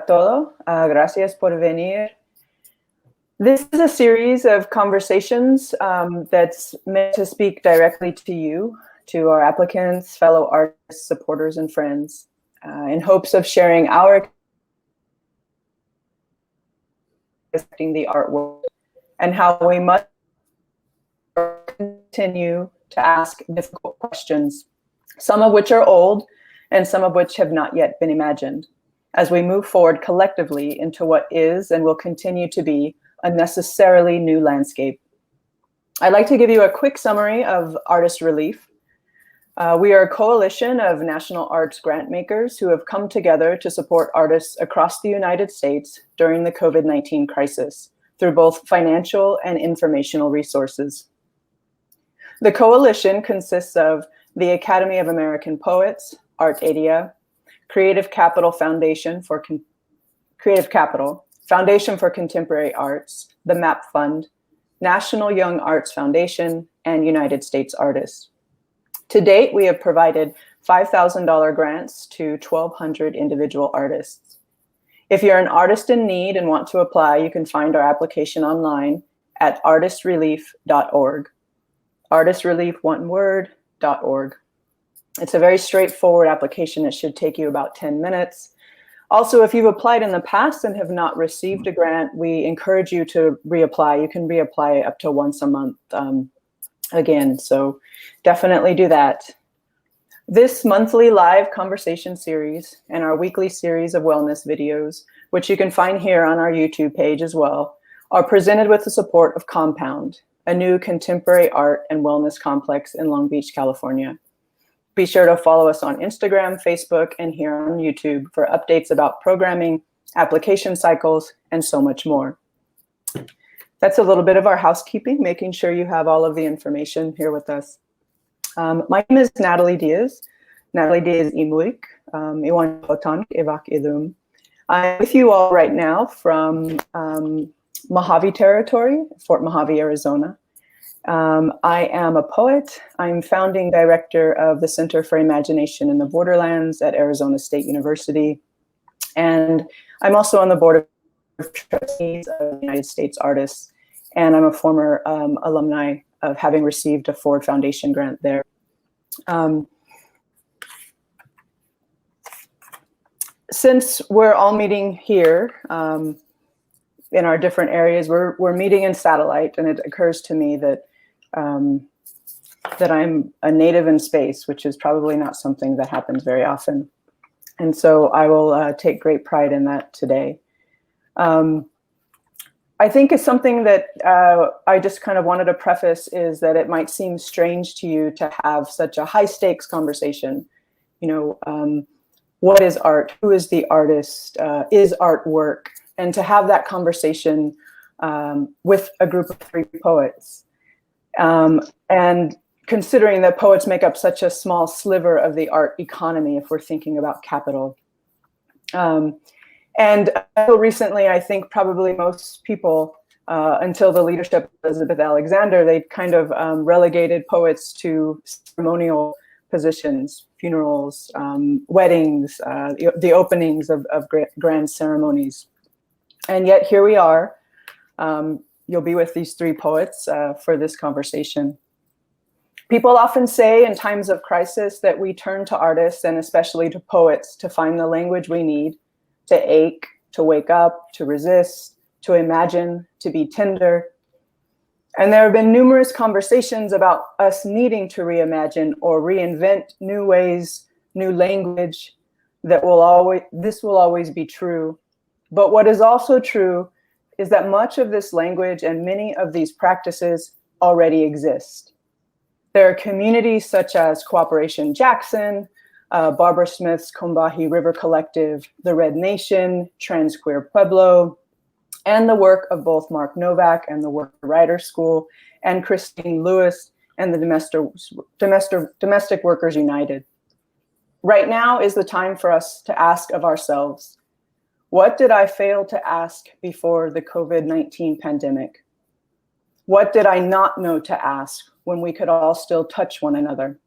todo. Gracias por venir. This is a series of conversations that's meant to speak directly to you, to our applicants, fellow artists, supporters, and friends, in hopes of sharing our affecting the art world and how we must continue to ask difficult questions, some of which are old and some of which have not yet been imagined, as we move forward collectively into what is and will continue to be a necessarily new landscape. I'd like to give you a quick summary of Artist Relief. We are a coalition of national arts grant makers who have come together to support artists across the United States during the COVID-19 crisis through both financial and informational resources. The coalition consists of the Academy of American Poets, Artadia, Creative Capital Foundation for Contemporary Arts, the MAP Fund, National Young Arts Foundation, and United States Artists. To date, we have provided $5,000 grants to 1,200 individual artists. If you're an artist in need and want to apply, you can find our application online at artistrelief.org. Artistrelief, one word, .org. It's a very straightforward application. It should take you about 10 minutes. Also, if you've applied in the past and have not received a grant, we encourage you to reapply. You can reapply up to once a month again, so definitely do that. This monthly live conversation series and our weekly series of wellness videos, which you can find here on our YouTube page as well, are presented with the support of Compound, a new contemporary art and wellness complex in Long Beach, California. Be sure to follow us on Instagram, Facebook, and here on YouTube for updates about programming, application cycles, and so much more. That's a little bit of our housekeeping, making sure you have all of the information here with us. My name is Natalie Diaz. Natalie Diaz Imuik. Iwan Potan Evak Idum. I'm with you all right now from Mojave Territory, Fort Mojave, Arizona. I am a poet. I'm founding director of the Center for Imagination in the Borderlands at Arizona State University. And I'm also on the board of trustees of the United States Artists. And I'm a former alumni of having received a Ford Foundation grant there. Since we're all meeting here in our different areas, we're meeting in satellite, and it occurs to me that that I'm a native in space, which is probably not something that happens very often. And so I will take great pride in that today. I think it's something that I just kind of wanted to preface is that it might seem strange to you to have such a high stakes conversation. You know, what is art? Who is the artist? Is art work? And to have that conversation with a group of 3 poets. And considering that poets make up such a small sliver of the art economy, if we're thinking about capital. And until recently, I think probably most people, until the leadership of Elizabeth Alexander, they kind of relegated poets to ceremonial positions, funerals, weddings, the openings of grand ceremonies. And yet here we are. You'll be with these 3 poets for this conversation. People often say in times of crisis that we turn to artists and especially to poets to find the language we need to ache, to wake up, to resist, to imagine, to be tender. And there have been numerous conversations about us needing to reimagine or reinvent new ways, new language that this will always be true. But what is also true is that much of this language and many of these practices already exist. There are communities such as Cooperation Jackson, Barbara Smith's Combahee River Collective, the Red Nation, Trans Queer Pueblo, and the work of both Mark Nowak and the Work Writer School, and Christine Lewis and the Domestic Workers United. Right now is the time for us to ask of ourselves, what did I fail to ask before the COVID-19 pandemic? What did I not know to ask when we could all still touch one another?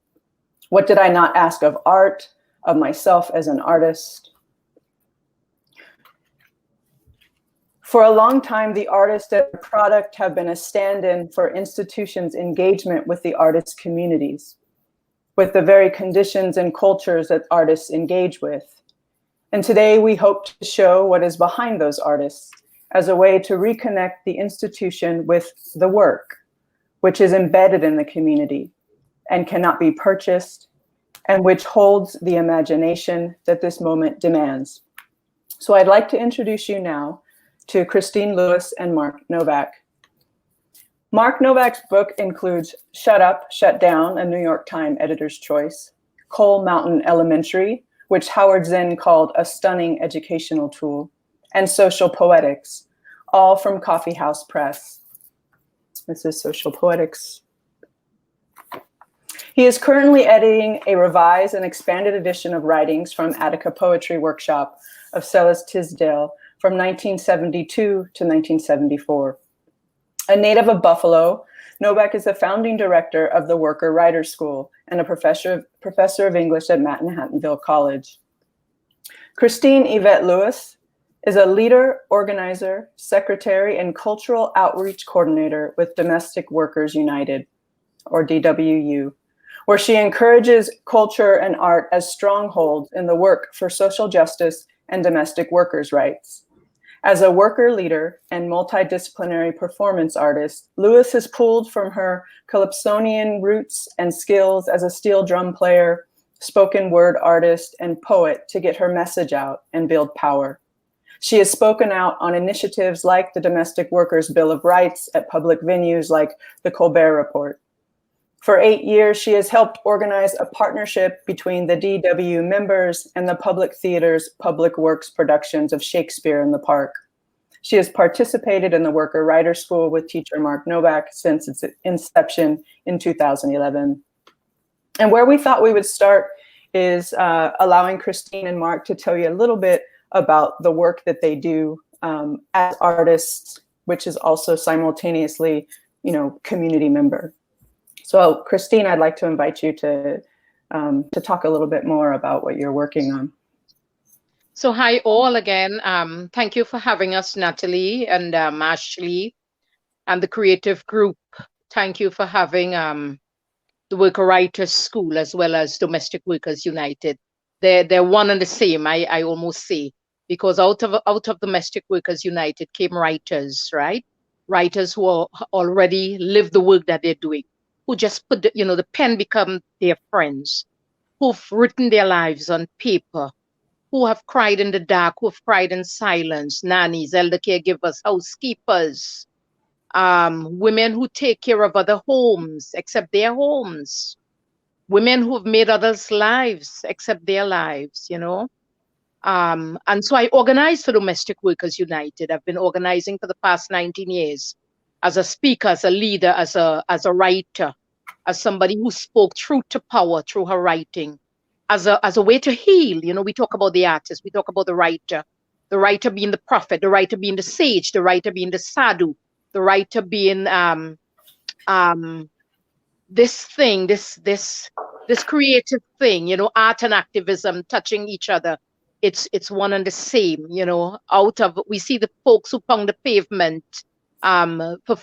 What did I not ask of art, of myself as an artist? For a long time, the artist and the product have been a stand-in for institutions' engagement with the artist communities, with the very conditions and cultures that artists engage with. And today we hope to show what is behind those artists as a way to reconnect the institution with the work, which is embedded in the community and cannot be purchased, and which holds the imagination that this moment demands. So I'd like to introduce you now to Christine Lewis and Mark Nowak. Mark Nowak's book includes Shut Up, Shut Down, a New York Times editor's choice, Coal Mountain Elementary, which Howard Zinn called a stunning educational tool, and Social Poetics, all from Coffee House Press. This is Social Poetics. He is currently editing a revised and expanded edition of writings from Attica Poetry Workshop of Celis Tisdale from 1972 to 1974. A native of Buffalo, Nowak is the founding director of the Worker Writers School and a professor of English at Manhattanville College. Christine Yvette Lewis is a leader, organizer, secretary, and cultural outreach coordinator with Domestic Workers United, or DWU, where she encourages culture and art as strongholds in the work for social justice and domestic workers' rights. As a worker leader and multidisciplinary performance artist, Lewis has pulled from her calypsonian roots and skills as a steel drum player, spoken word artist, and poet to get her message out and build power. She has spoken out on initiatives like the Domestic Workers Bill of Rights at public venues like the Colbert Report. For 8 years, she has helped organize a partnership between the DW members and the Public Theater's Public Works productions of Shakespeare in the Park. She has participated in the Worker Writers School with teacher Mark Nowak since its inception in 2011. And where we thought we would start is allowing Christine and Mark to tell you a little bit about the work that they do as artists, which is also simultaneously, community member. So, Christine, I'd like to invite you to talk a little bit more about what you're working on. So, hi all again. Thank you for having us, Natalie and Ashley and the creative group. Thank you for having the Worker Writers School as well as Domestic Workers United. They're one and the same, I almost say, because out of Domestic Workers United came writers, right? Writers who already live the work that they're doing, who just put the pen become their friends, who've written their lives on paper, who have cried in the dark, who have cried in silence, nannies, elder caregivers, housekeepers, women who take care of other homes except their homes, women who have made others' lives except their lives, And so I organized for Domestic Workers United. I've been organizing for the past 19 years as a speaker, as a leader, as a writer, as somebody who spoke truth to power through her writing, as a way to heal. We talk about the artist, we talk about the writer being the prophet, the writer being the sage, the writer being the sadhu, the writer being this thing, this creative thing, art and activism touching each other. It's one and the same, we see the folks who pound the pavement for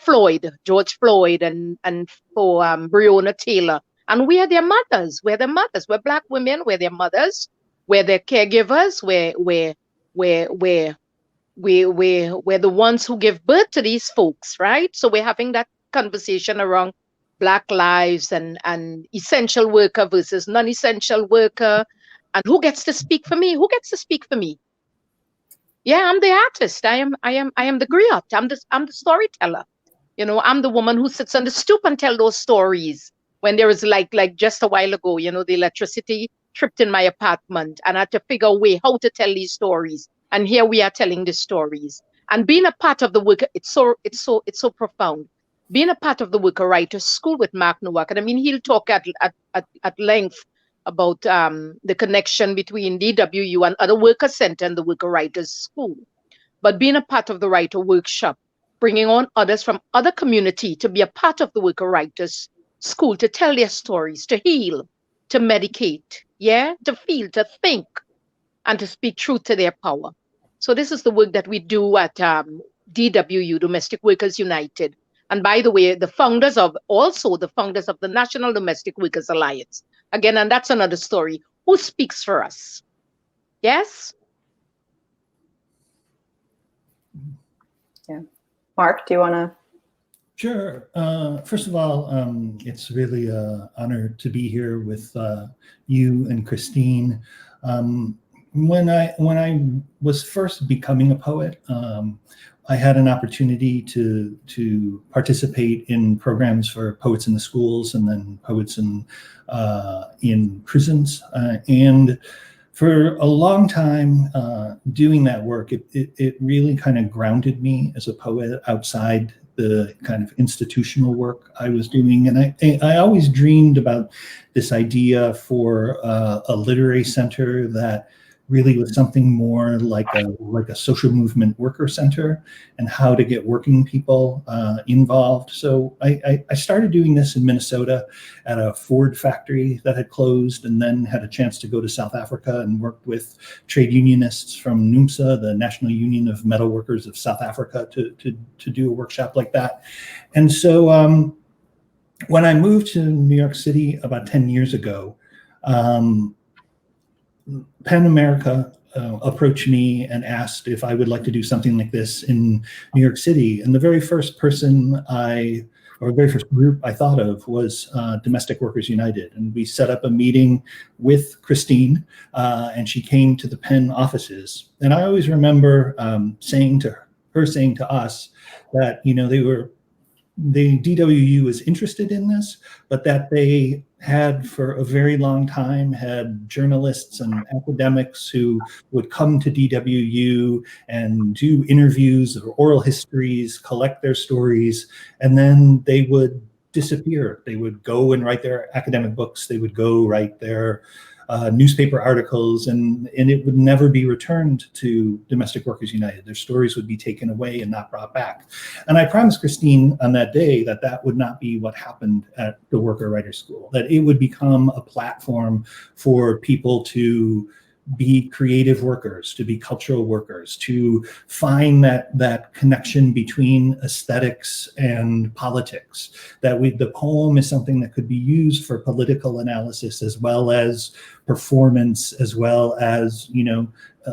George Floyd, and for Breonna Taylor. And we are their mothers. We're their mothers. We're Black women. We're their mothers. We're their caregivers. We're the ones who give birth to these folks, right? So we're having that conversation around Black lives and essential worker versus non-essential worker. And who gets to speak for me? Who gets to speak for me? Yeah, I'm the artist. I am the griot. I'm the storyteller. I'm the woman who sits on the stoop and tell those stories. When there is like just a while ago, the electricity tripped in my apartment, and I had to figure a way how to tell these stories. And here we are telling the stories. And being a part of the work, it's so profound. Being a part of the Worker Writers School with Mark Nowak, and I mean, he'll talk at length about the connection between DWU and other worker center and the Worker Writers School. But being a part of the writer workshop, bringing on others from other community to be a part of the Worker Writers School, to tell their stories, to heal, to medicate, to feel, to think, and to speak truth to their power. So this is the work that we do at DWU, Domestic Workers United. And by the way, the founders of the National Domestic Workers Alliance. Again, and that's another story. Who speaks for us? Yes? Yeah. Mark, do you want to? Sure. First of all, it's really an honor to be here with you and Christine. When I was first becoming a poet, I had an opportunity to participate in programs for poets in the schools and then poets in prisons. And for a long time, doing that work, it really kind of grounded me as a poet outside the kind of institutional work I was doing. And I always dreamed about this idea for a literary center that really was something more like a social movement worker center, and how to get working people involved. So I started doing this in Minnesota at a Ford factory that had closed, and then had a chance to go to South Africa and worked with trade unionists from NUMSA, the National Union of Metal Workers of South Africa, to do a workshop like that. And so when I moved to New York City about 10 years ago, PEN America approached me and asked if I would like to do something like this in New York City. And the very first group I thought of was Domestic Workers United. And we set up a meeting with Christine, and she came to the PEN offices. And I always remember saying to us that, the DWU was interested in this, but that they had for a very long time had journalists and academics who would come to DWU and do interviews or oral histories, collect their stories, and then they would disappear. They would go and write their academic books. They would go write their newspaper articles, and it would never be returned to Domestic Workers United. Their stories would be taken away and not brought back. And I promised Christine on that day that that would not be what happened at the Worker Writer School, that it would become a platform for people to be creative workers, to be cultural workers, to find that connection between aesthetics and politics, that the poem is something that could be used for political analysis as well as performance, as well as,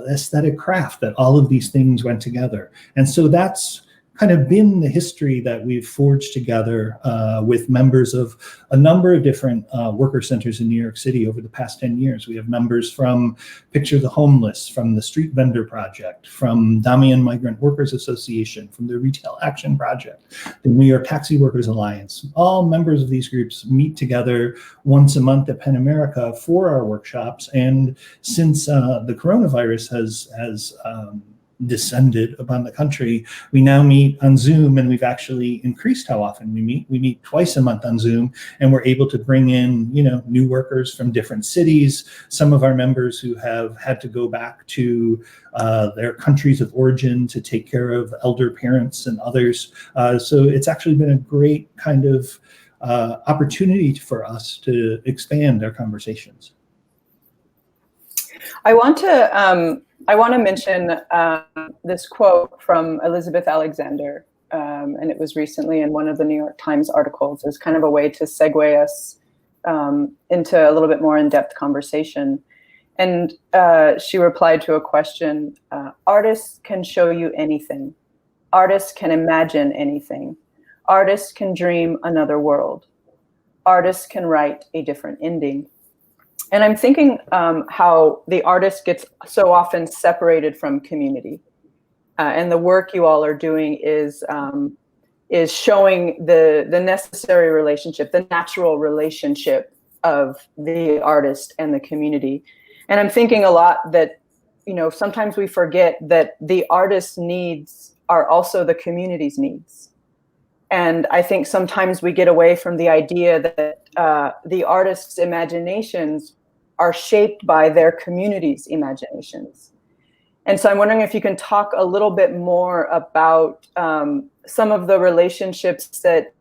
aesthetic craft, that all of these things went together. And so that's kind of been the history that we've forged together with members of a number of different worker centers in New York City over the past 10 years. We have members from Picture the Homeless, from the Street Vendor Project, from Damian Migrant Workers Association, from the Retail Action Project, the New York Taxi Workers Alliance. All members of these groups meet together once a month at PEN America for our workshops. And since the coronavirus has descended upon the country, we now meet on Zoom, and we've actually increased how often we meet. We meet twice a month on Zoom, and we're able to bring in, new workers from different cities, some of our members who have had to go back to their countries of origin to take care of elder parents and others. So it's actually been a great kind of opportunity for us to expand our conversations. I want to mention this quote from Elizabeth Alexander, and it was recently in one of the New York Times articles as kind of a way to segue us into a little bit more in-depth conversation. And she replied to a question, artists can show you anything. Artists can imagine anything. Artists can dream another world. Artists can write a different ending. And I'm thinking how the artist gets so often separated from community. And the work you all are doing is showing the necessary relationship, the natural relationship of the artist and the community. And I'm thinking a lot that, sometimes we forget that the artist's needs are also the community's needs. And I think sometimes we get away from the idea that the artist's imaginations are shaped by their community's imaginations. And so I'm wondering if you can talk a little bit more about some of the relationships that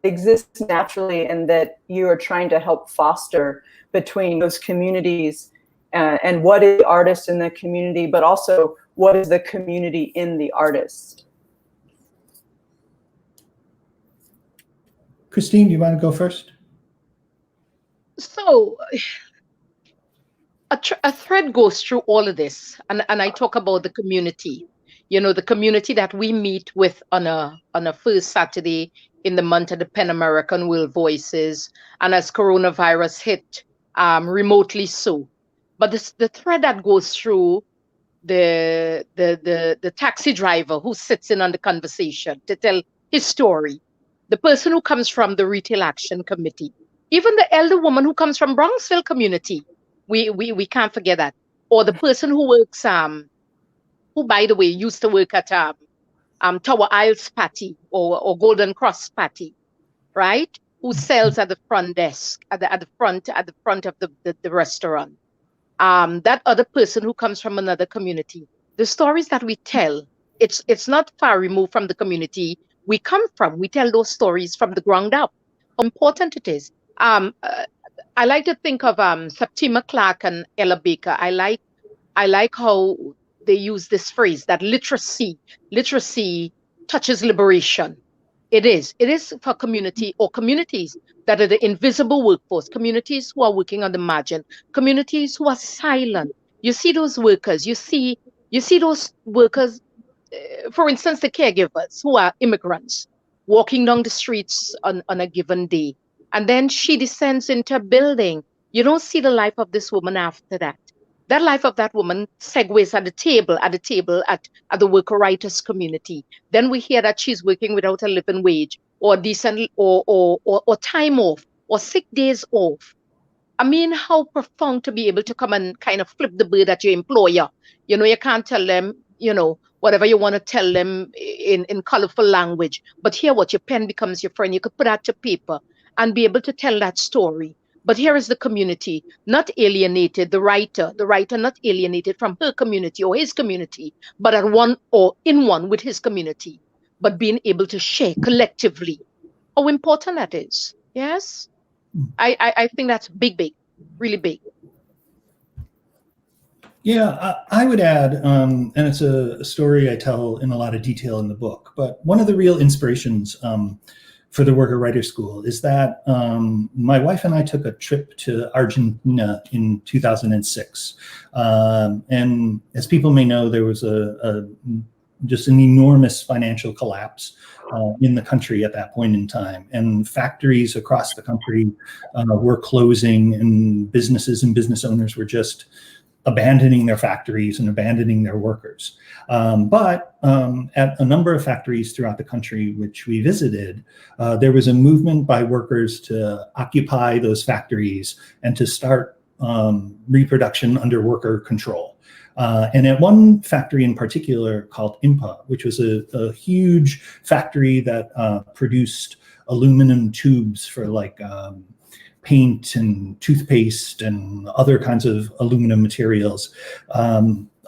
exist naturally and that you are trying to help foster between those communities, and what is the artist in the community, but also what is the community in the artist? Christine, do you want to go first? So a thread goes through all of this, and I talk about the community. The community that we meet with on a first Saturday in the month of the Pan American World Voices, and as coronavirus hit, remotely so. But the thread that goes through the taxi driver who sits in on the conversation to tell his story, the person who comes from the Retail Action Committee, even the elder woman who comes from Bronxville community, we can't forget that, or the person who works who by the way used to work at Tower Isles Patty or Golden Cross Patty, right? Who sells at the front desk at the front of the restaurant. That other person who comes from another community. The stories that we tell, it's not far removed from the community we come from. We tell those stories from the ground up. How important it is. I like to think of Septima Clark and Ella Baker. I like how they use this phrase that literacy touches liberation. It is for community or communities that are the invisible workforce, communities who are working on the margin, communities who are silent. You see those workers, you see those workers, for instance, the caregivers who are immigrants walking down the streets on a given day. And then she descends into a building. You don't see the life of this woman after that. That life of that woman segues at the table at the worker writers community. Then we hear that she's working without a living wage or decent or time off or sick days off. I mean, how profound to be able to come and kind of flip the bird at your employer. You can't tell them, whatever you want to tell them in colorful language, but here what your pen becomes your friend. You could put that to paper and be able to tell that story. But here is the community, not alienated, the writer not alienated from her community or his community, but at one or in one with his community, but being able to share collectively. How important that is. Yes? I think that's big, really big. Yeah, I would add, and it's a story I tell in a lot of detail in the book, but one of the real inspirations for the Worker Writer School is that my wife and I took a trip to Argentina in 2006. And as people may know, there was just an enormous financial collapse in the country at that point in time. And factories across the country were closing, and businesses and business owners were just abandoning their factories and abandoning their workers. But at a number of factories throughout the country which we visited, there was a movement by workers to occupy those factories and to start reproduction under worker control. And at one factory in particular called IMPA, which was a huge factory that produced aluminum tubes for like paint and toothpaste and other kinds of aluminum materials.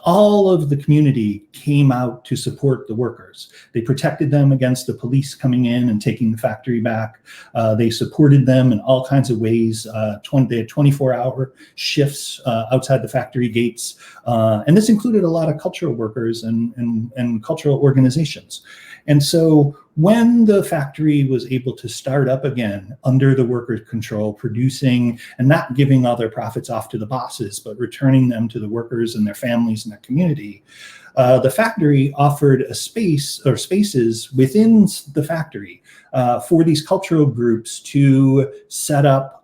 All of the community came out to support the workers. They protected them against the police coming in and taking the factory back. They supported them in all kinds of ways. They had 24-hour shifts outside the factory gates. And this included a lot of cultural workers and cultural organizations. And so when the factory was able to start up again under the worker control, producing and not giving all their profits off to the bosses, but returning them to the workers and their families and their community, the factory offered a space or spaces within the factory for these cultural groups to set up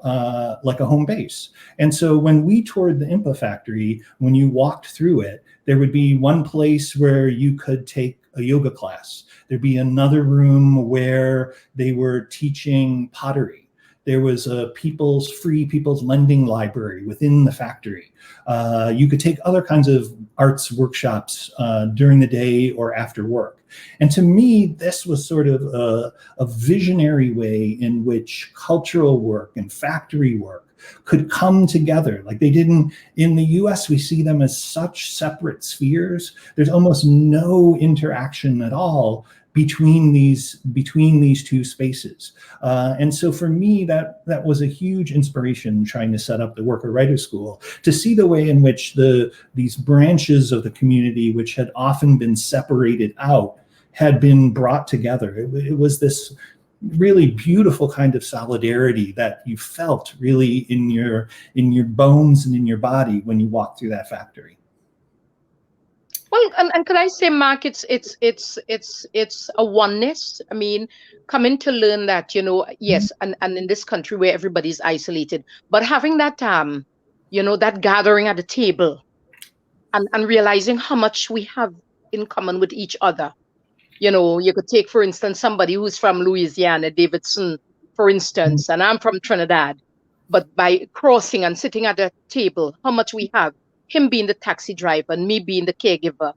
like a home base. And so when we toured the IMPA factory, when you walked through it, there would be one place where you could take a yoga class. There'd be another room where they were teaching pottery. There was a free people's lending library within the factory. You could take other kinds of arts workshops during the day or after work. And to me, this was sort of a visionary way in which cultural work and factory work could come together. Like they didn't, in the US, we see them as such separate spheres. There's almost no interaction at all between these two spaces. And so for me, that was a huge inspiration trying to set up the Worker Writer School, to see the way in which these branches of the community, which had often been separated out, had been brought together. It was this really beautiful kind of solidarity that you felt really in your bones and in your body when you walked through that factory. Well, and could I say, Mark, it's a oneness. I mean, coming to learn that, yes, and in this country where everybody's isolated, but having that that gathering at the table and realizing how much we have in common with each other. You could take, for instance, somebody who's from Louisiana, Davidson, for instance, and I'm from Trinidad. But by crossing and sitting at the table, how much we have, him being the taxi driver and me being the caregiver,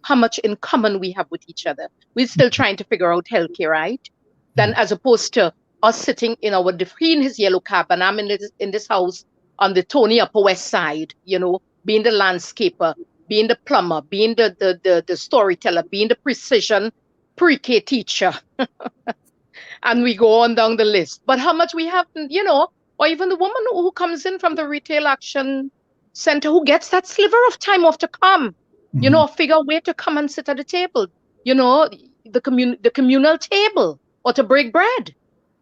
how much in common we have with each other. We're still trying to figure out healthcare, right? Then as opposed to us sitting in our, he in his yellow cab and I'm in this house on the Tony Upper West Side, being the landscaper, being the plumber, being the storyteller, being the precision pre-K teacher. And we go on down the list. But how much we have, or even the woman who comes in from the retail action center who gets that sliver of time off to come, figure a way to come and sit at the table, the communal table, or to break bread.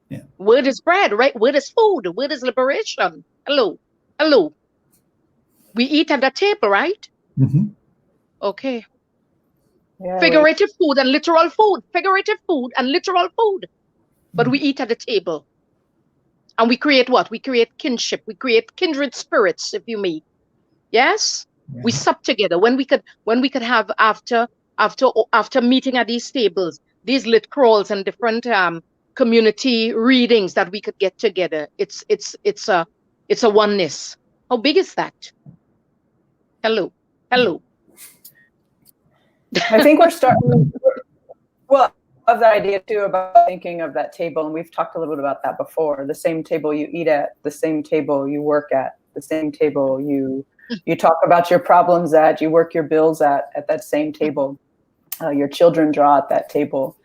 Yeah. Word is bread, right? Word is food. Word is liberation. Hello. We eat at the table, right? Mm-hmm. Okay. Yeah, Figurative food and literal food. Figurative food and literal food. But we eat at the table. And we create what? We create kinship. We create kindred spirits, if you may. Yes? Yeah. We sup together. When we could have after meeting at these tables, these lit crawls and different community readings that we could get together. It's a oneness. How big is that? Hello. I think we're starting. Well, I love that idea too about thinking of that table, and we've talked a little bit about that before. The same table you eat at, the same table you work at, the same table you talk about your problems at, you work your bills at that same table. Your children draw at that table.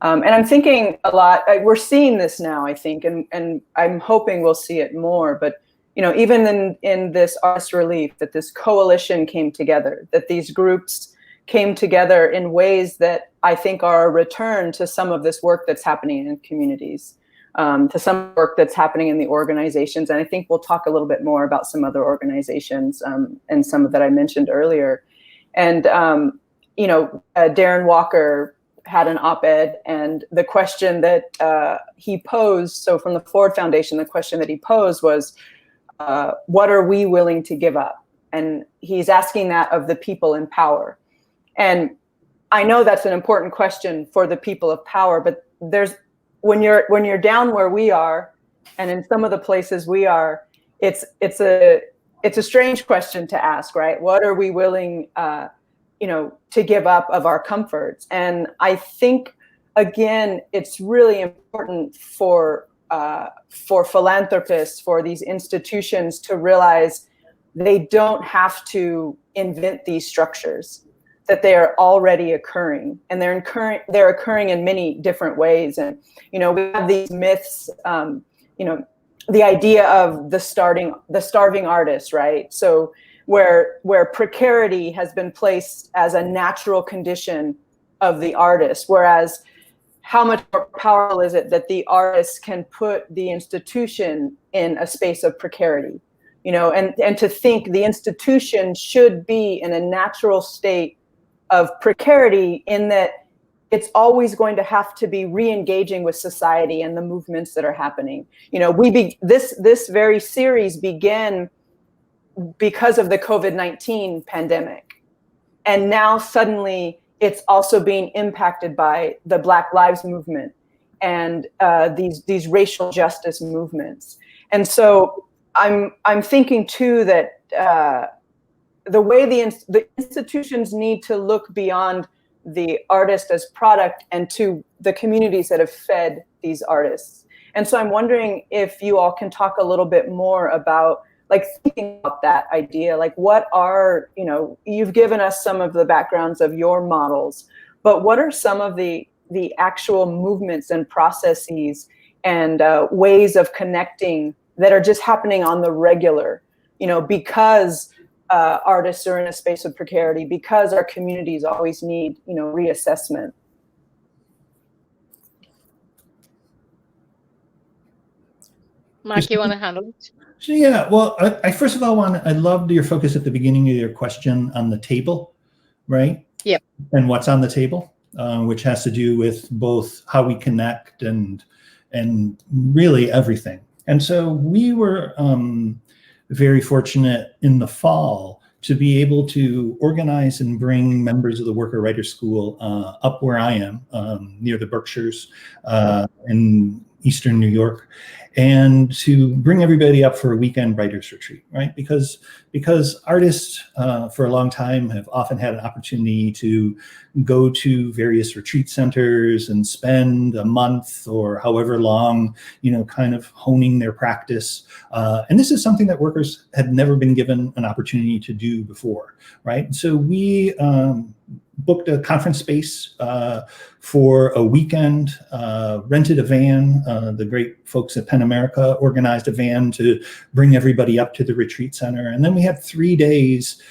And I'm thinking a lot, we're seeing this now, I think, and I'm hoping we'll see it more, but even in this artist relief, that this coalition came together, that these groups came together in ways that I think are a return to some of this work that's happening in communities, to some work that's happening in the organizations. And I think we'll talk a little bit more about some other organizations and some that I mentioned earlier. And, Darren Walker had an op-ed, and the question that he posed, so from the Ford Foundation, the question that he posed was, what are we willing to give up? And he's asking that of the people in power. And I know that's an important question for the people of power, but when you're down where we are, and in some of the places we are, it's a strange question to ask, right? What are we willing, to give up of our comforts? And I think, again, it's really important for philanthropists, for these institutions to realize they don't have to invent these structures, that they are already occurring, and they're occurring in many different ways. And we have these myths, the idea of the starving artist, right? So where precarity has been placed as a natural condition of the artist, whereas how much more powerful is it that the artist can put the institution in a space of precarity, and to think the institution should be in a natural state of precarity, in that it's always going to have to be re-engaging with society and the movements that are happening. This very series began because of the COVID-19 pandemic, and now suddenly it's also being impacted by the Black Lives Movement and these racial justice movements. And so I'm thinking too that the way the institutions need to look beyond the artist as product and to the communities that have fed these artists. And so I'm wondering if you all can talk a little bit more about thinking about that idea, what are, you've given us some of the backgrounds of your models, but what are some of the actual movements and processes and ways of connecting that are just happening on the regular, because artists are in a space of precarity, because our communities always need, reassessment? Mark, you want to handle it? So yeah, well, I first of all I loved your focus at the beginning of your question on the table, right? Yep. And what's on the table, which has to do with both how we connect and really everything. And so we were very fortunate in the fall to be able to organize and bring members of the Worker Writer School up where I am, near the Berkshires in Eastern New York, and to bring everybody up for a weekend writers retreat, right? Because artists for a long time have often had an opportunity to go to various retreat centers and spend a month or however long, kind of honing their practice. And this is something that workers had never been given an opportunity to do before, right? So we booked a conference space for a weekend, rented a van. The great folks at Penn America organized a van to bring everybody up to the retreat center. And then we had 3 days,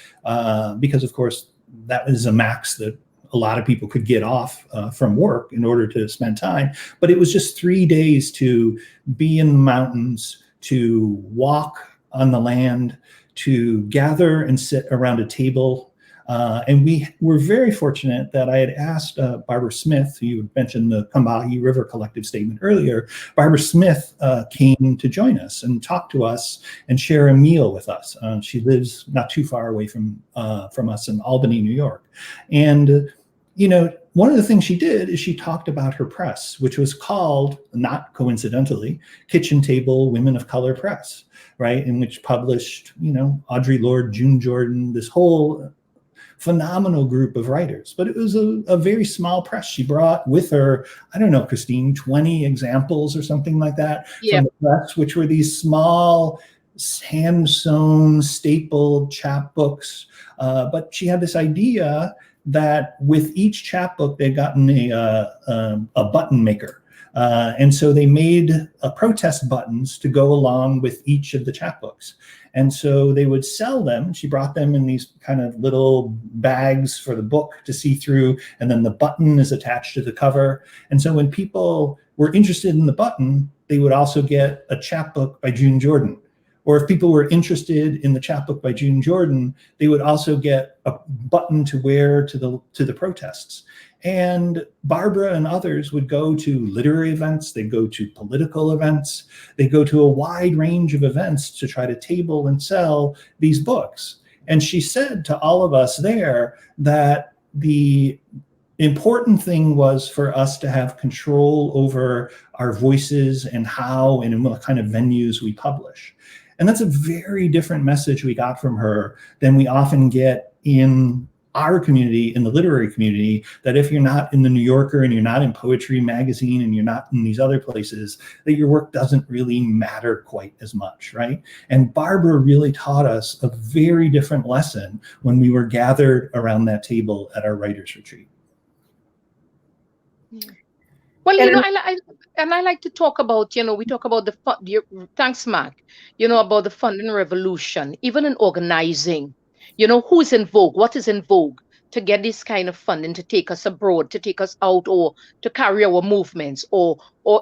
because of course that is a max that a lot of people could get off from work in order to spend time. But it was just 3 days to be in the mountains, to walk on the land, to gather and sit around a table. And we were very fortunate that I had asked Barbara Smith, who you mentioned the Combahee River Collective statement earlier. Barbara Smith came to join us and talk to us and share a meal with us. She lives not too far away from us in Albany, New York. And, one of the things she did is she talked about her press, which was called, not coincidentally, Kitchen Table Women of Color Press, right? In which published, Audre Lorde, June Jordan, this whole phenomenal group of writers. But it was a very small press. She brought with her, I don't know, Christine, 20 examples or something like that from the press, which were these small hand-sewn, stapled chapbooks. But she had this idea that with each chapbook, they'd gotten a button maker. And so they made protest buttons to go along with each of the chapbooks. And so they would sell them. She brought them in these kind of little bags for the book to see through. And then the button is attached to the cover. And so when people were interested in the button, they would also get a chapbook by June Jordan. Or if people were interested in the chapbook by June Jordan, they would also get a button to wear to the protests. And Barbara and others would go to literary events, they'd go to political events, they'd go to a wide range of events to try to table and sell these books. And she said to all of us there that the important thing was for us to have control over our voices and how and in what kind of venues we publish. And that's a very different message we got from her than we often get in our community, in the literary community, that if you're not in the New Yorker and you're not in Poetry Magazine and you're not in these other places, that your work doesn't really matter quite as much, right? And Barbara really taught us a very different lesson when we were gathered around that table at our writers' retreat. Yeah. Well, I like to talk about, we talk about thanks, Mark, about the funding revolution, even in organizing, who's in vogue, what is in vogue to get this kind of funding to take us abroad, to take us out, or to carry our movements, or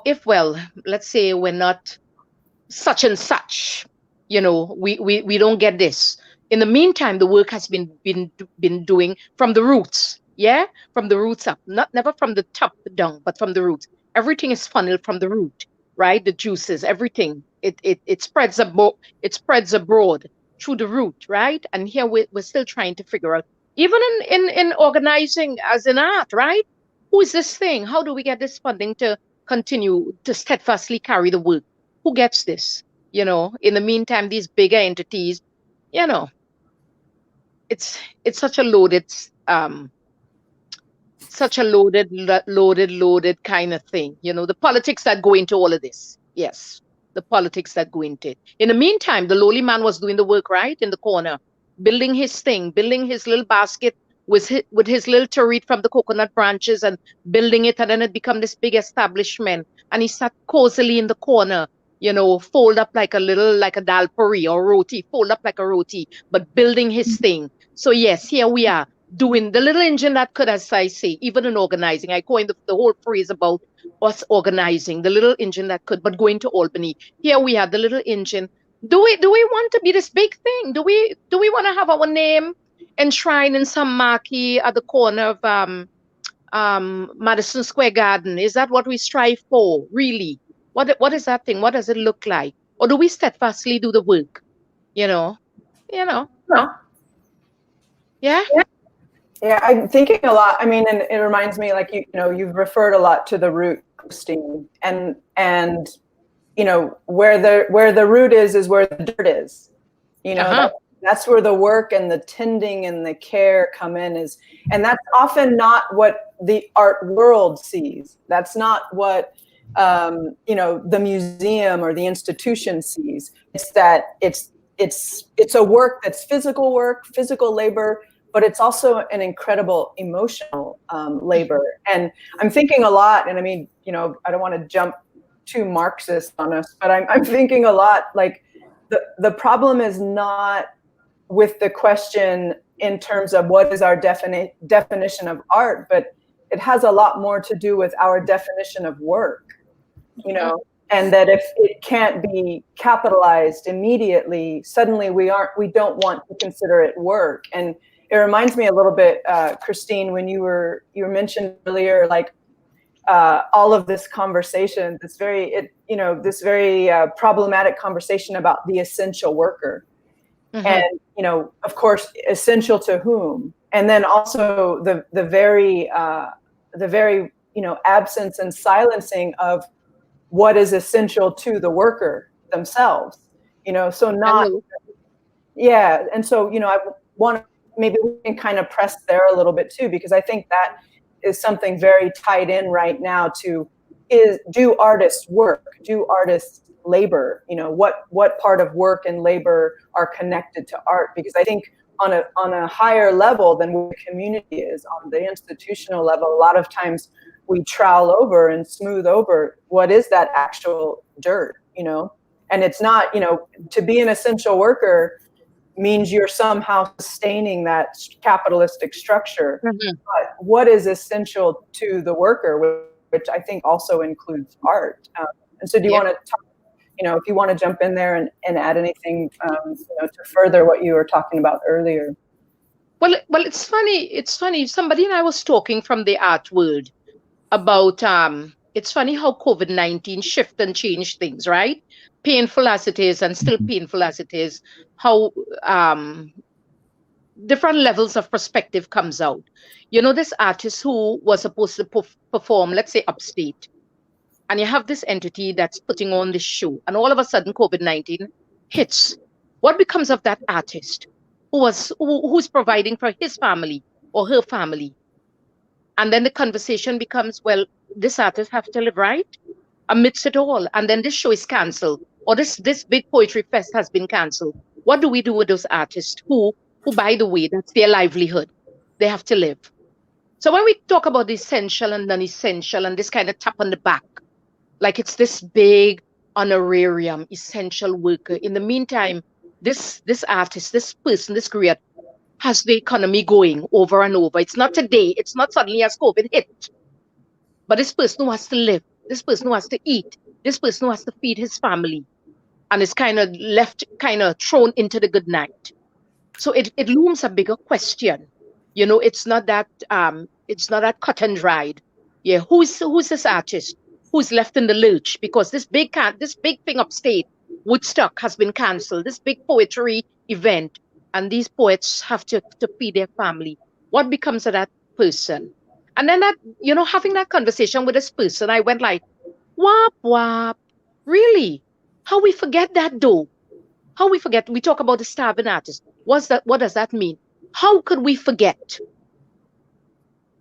if, well, let's say we're not such and such, we don't get this. In the meantime, the work has been doing from the roots. Yeah, from the roots up, never from the top down, but from the roots. Everything is funneled from the root, right? The juices, everything. It spreads abroad. It spreads abroad through the root, right? And here we're still trying to figure out, even in organizing as an art, right? Who is this thing? How do we get this funding to continue to steadfastly carry the work? Who gets this? In the meantime, these bigger entities, it's such a loaded loaded kind of thing. The politics that go into all of this. Yes, the politics that go into it. In the meantime, the lowly man was doing the work, right? In the corner, building his thing, building his little basket with his little turret from the coconut branches and building it. And then it become this big establishment. And he sat cozily in the corner, fold up like a dal puri or roti, fold up like a roti, but building his thing. So yes, here we are. doing the little engine that could, as I say, even in organizing, I coined the whole phrase about us organizing, the little engine that could, but going to Albany. Here we have the little engine. Do we want to be this big thing? Do we want to have our name enshrined in some marquee at the corner of Madison Square Garden? Is that what we strive for, really? What is that thing? What does it look like? Or do we steadfastly do the work? You know? No. Yeah? Yeah, I'm thinking a lot. I mean, and it reminds me, like, you've referred a lot to the root, Christine, and where the root is where the dirt is. That's where the work and the tending and the care come in, and that's often not what the art world sees. That's not what the museum or the institution sees. It's that it's a work that's physical labor, but it's also an incredible emotional labor. And I'm thinking a lot, and I mean, I don't want to jump too Marxist on us, but I'm thinking a lot, like the problem is not with the question in terms of what is our definition of art, but it has a lot more to do with our definition of work, and that if it can't be capitalized immediately, suddenly we don't want to consider it work. And it reminds me a little bit, Christine, when you mentioned earlier, like all of this conversation, this very problematic conversation about the essential worker, and of course, essential to whom, and then also the very absence and silencing of what is essential to the worker themselves. So not, yeah, and so I want. Maybe we can kind of press there a little bit too, because I think that is something very tied in right now to do artists work? Do artists labor? What part of work and labor are connected to art? Because I think on a higher level than what the community is, on the institutional level, a lot of times we trowel over and smooth over what is that actual dirt, and it's not, to be an essential worker means you're somehow sustaining that capitalistic structure. Mm-hmm. But what is essential to the worker, which I think also includes art. And so do you want to talk, if you want to jump in there and add anything to further what you were talking about earlier? Well, it's funny. Somebody and I was talking from the art world about, it's funny how COVID-19 shift and change things, right? Painful as it is, and still painful as it is, how different levels of perspective comes out. This artist who was supposed to perform, let's say, upstate, and you have this entity that's putting on this show, and all of a sudden COVID-19 hits. What becomes of that artist who's providing for his family or her family? And then the conversation becomes, well, this artist have to live, right? Amidst it all. And then this show is canceled, or this big poetry fest has been canceled. What do we do with those artists who, by the way, that's their livelihood? They have to live. So when we talk about the essential and non-essential and this kind of tap on the back, like it's this big honorarium, essential worker. In the meantime, this artist, this person, this creator has the economy going over and over. It's not today. It's not suddenly as COVID hit. But this person who has to live, this person who has to eat, this person who has to feed his family, and is kind of left, kind of thrown into the good night. So it looms a bigger question. It's not that cut and dried. Yeah, who's this artist who's left in the lurch because this big thing upstate, Woodstock, has been cancelled. This big poetry event, and these poets have to feed their family. What becomes of that person? And then having that conversation with this person, I went like, wap, wap. Really? How we forget that though? How we forget? We talk about the starving artist. What does that mean? How could we forget?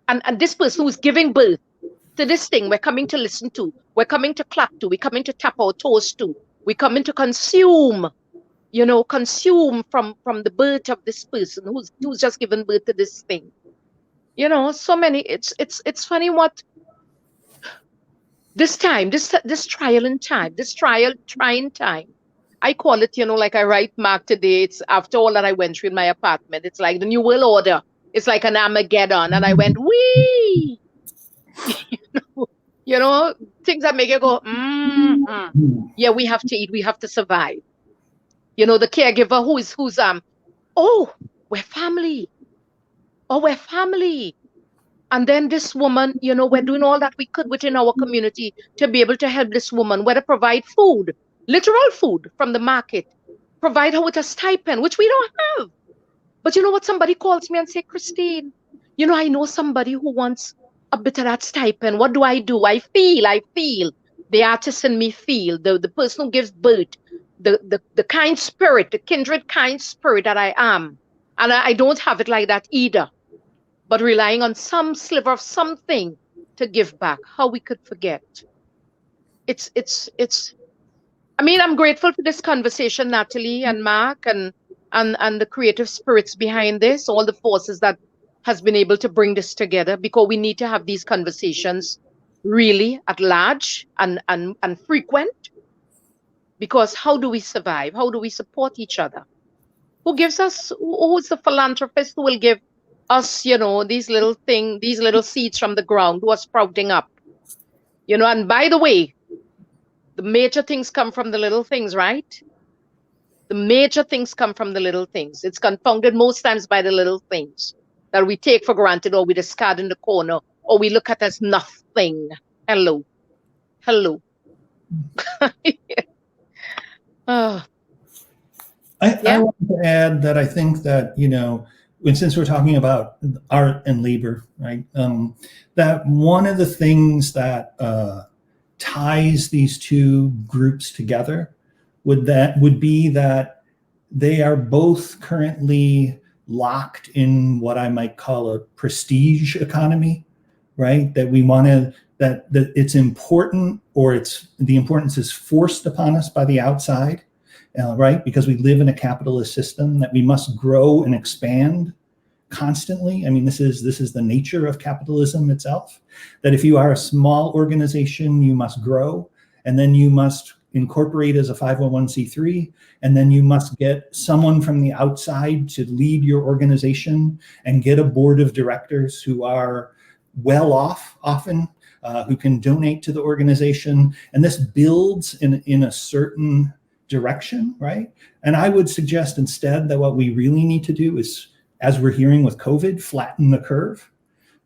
And this person who's giving birth to this thing we're coming to listen to, we're coming to clap to, we're coming to tap our toes to, we're coming to consume from the birth of this person who's just given birth to this thing. So many. It's funny what this time, this trying time. I call it, like I write Mark today. It's after all that I went through in my apartment. It's like the new world order It's like an Armageddon. And I went, wee! You know, things that make you go, yeah, we have to eat, we have to survive. You know, the caregiver who's oh, we're family. Oh, we're family. And then this woman, you know, we're doing all that we could within our community to be able to help this woman, whether provide food, literal food from the market, provide her with a stipend, which we don't have. But you know what? Somebody calls me and say, Christine, you know, I know somebody who wants a bit of that stipend. What do? I feel. The artist in me feel, the person who gives birth, the kind spirit, the kindred kind spirit that I am. And I don't have it like that either. But relying on some sliver of something to give back, how we could forget. It's I mean, I'm grateful for this conversation, Natalie and Mark, and the creative spirits behind this, all the forces that has been able to bring this together, because we need to have these conversations really at large and frequent. Because how do we survive? How do we support each other? Who gives us, who's the philanthropist who will give us, you know, these little seeds from the ground who are sprouting up? You know, and by the way, the major things come from the little things, right? The major things come from the little things. It's confounded most times by the little things that we take for granted, or we discard in the corner, or we look at as nothing. Hello. Oh. I want to add that I think that, you know, since we're talking about art and labor, right, that one of the things that ties these two groups together would be that they are both currently locked in what I might call a prestige economy, right? That we want to, that it's important, or the importance is forced upon us by the outside, right? Because we live in a capitalist system, that we must grow and expand constantly. I mean, this is the nature of capitalism itself, that if you are a small organization, you must grow, and then you must incorporate as a 501c3, and then you must get someone from the outside to lead your organization and get a board of directors who are well off often, who can donate to the organization. And this builds in a certain direction, right? And I would suggest instead that what we really need to do is, as we're hearing with COVID, flatten the curve,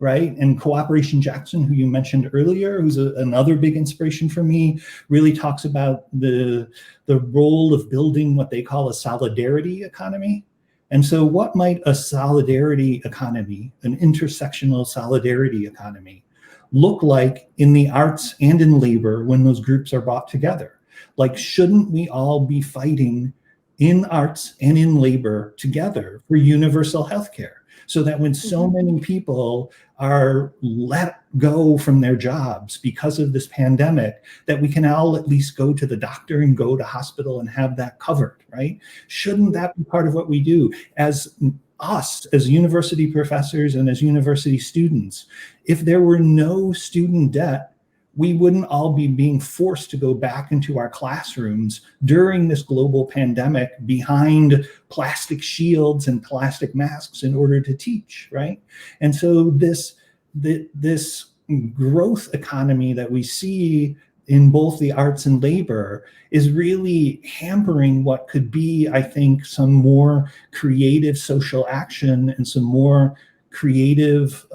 right? And Cooperation Jackson, who you mentioned earlier, who's another big inspiration for me, really talks about the role of building what they call a solidarity economy. And so what might a solidarity economy, an intersectional solidarity economy, look like in the arts and in labor when those groups are brought together? Like, shouldn't we all be fighting in arts and in labor together for universal healthcare, so that when so many people are let go from their jobs because of this pandemic, that we can all at least go to the doctor and go to hospital and have that covered, right? Shouldn't that be part of what we do as us, as university professors and as university students? If there were no student debt, we wouldn't all be being forced to go back into our classrooms during this global pandemic behind plastic shields and plastic masks in order to teach, right? And so this growth economy that we see in both the arts and labor is really hampering what could be, I think, some more creative social action and some more creative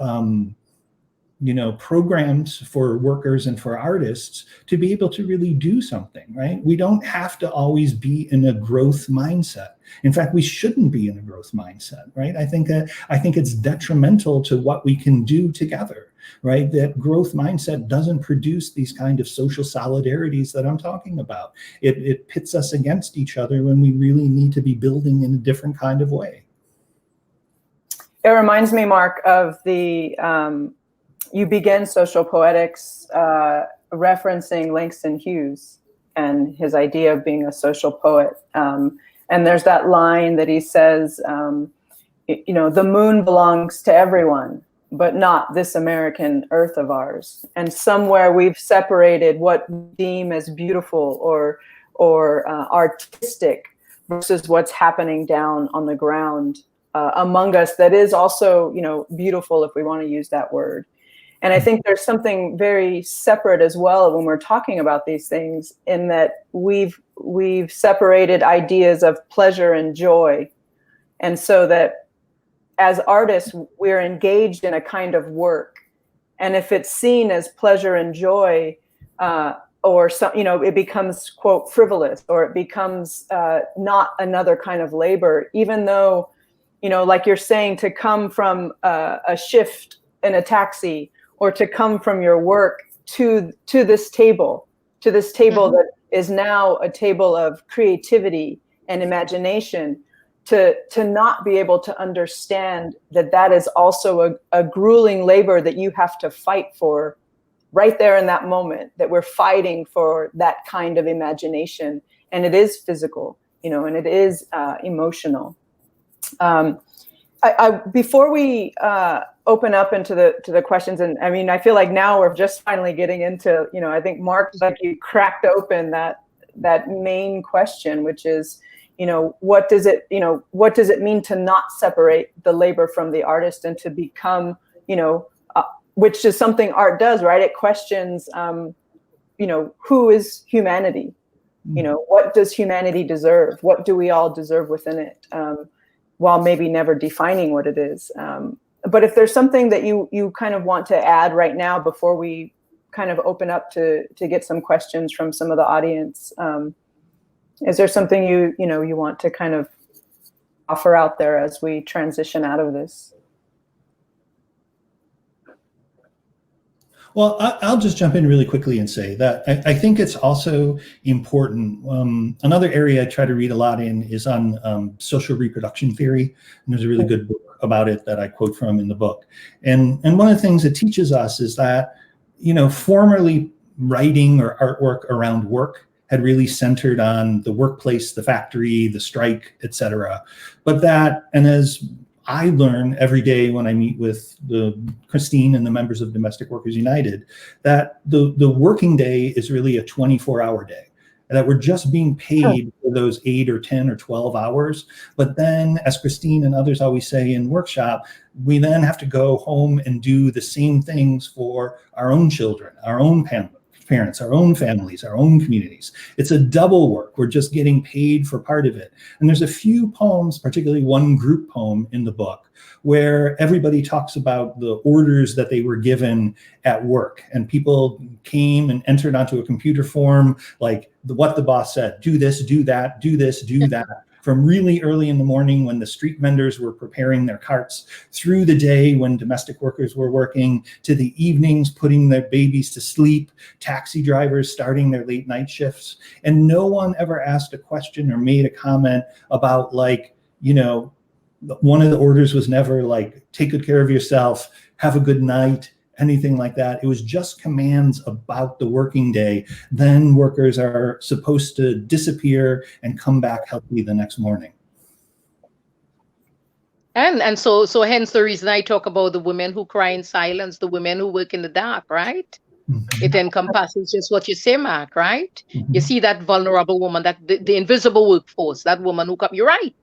programs for workers and for artists to be able to really do something, right? We don't have to always be in a growth mindset. In fact, we shouldn't be in a growth mindset, right? I think it's detrimental to what we can do together, right? That growth mindset doesn't produce these kind of social solidarities that I'm talking about. It pits us against each other when we really need to be building in a different kind of way. It reminds me, Mark, of the you begin Social Poetics referencing Langston Hughes and his idea of being a social poet. And there's that line that he says, the moon belongs to everyone, but not this American earth of ours. And somewhere we've separated what we deem as beautiful or artistic versus what's happening down on the ground among us that is also, you know, beautiful, if we want to use that word. And I think there's something very separate as well when we're talking about these things, in that we've separated ideas of pleasure and joy. And so that as artists, we're engaged in a kind of work. And if it's seen as pleasure and joy, or some, you know, it becomes, quote, frivolous, or it becomes not another kind of labor, even though, you know, like you're saying, to come from a shift in a taxi, or to come from your work to this table, that is now a table of creativity and imagination, to not be able to understand that that is also a grueling labor that you have to fight for right there in that moment, that we're fighting for that kind of imagination. And it is physical, you know, and it is emotional. Before we open up into the questions, and I mean, I feel like now we're just finally getting into, you know, I think Mark, like, you cracked open that main question, which is, you know, what does it mean to not separate the labor from the artist, and to become, you know, which is something art does, right? It questions, you know, who is humanity? You know, what does humanity deserve? What do we all deserve within it? While maybe never defining what it is. But if there's something that you kind of want to add right now before we kind of open up to get some questions from some of the audience, is there something you want to kind of offer out there as we transition out of this? Well, I'll just jump in really quickly and say that I think it's also important. Another area I try to read a lot in is on social reproduction theory. And there's a really good book about it that I quote from in the book. And one of the things it teaches us is that, you know, formerly writing or artwork around work had really centered on the workplace, the factory, the strike, et cetera. But that, and as I learn every day when I meet with Christine and the members of Domestic Workers United, that the working day is really a 24-hour day, and that we're just being paid for those 8 or 10 or 12 hours. But then, as Christine and others always say in workshop, we then have to go home and do the same things for our own children, our own parents, our own families, our own communities. It's a double work. We're just getting paid for part of it. And there's a few poems, particularly one group poem in the book, where everybody talks about the orders that they were given at work. And people came and entered onto a computer form, like what the boss said: do this, do that, do this, do that. From really early in the morning when the street vendors were preparing their carts, through the day when domestic workers were working, to the evenings putting their babies to sleep, taxi drivers starting their late night shifts. And no one ever asked a question or made a comment about, like, you know, one of the orders was never like, take good care of yourself, have a good night, anything like that. It was just commands about the working day. Then workers are supposed to disappear and come back healthy the next morning. And so hence the reason I talk about the women who cry in silence, the women who work in the dark, right? Mm-hmm. It encompasses just what you say, Mark, right? Mm-hmm. You see that vulnerable woman, that the invisible workforce, that woman who come, you're right,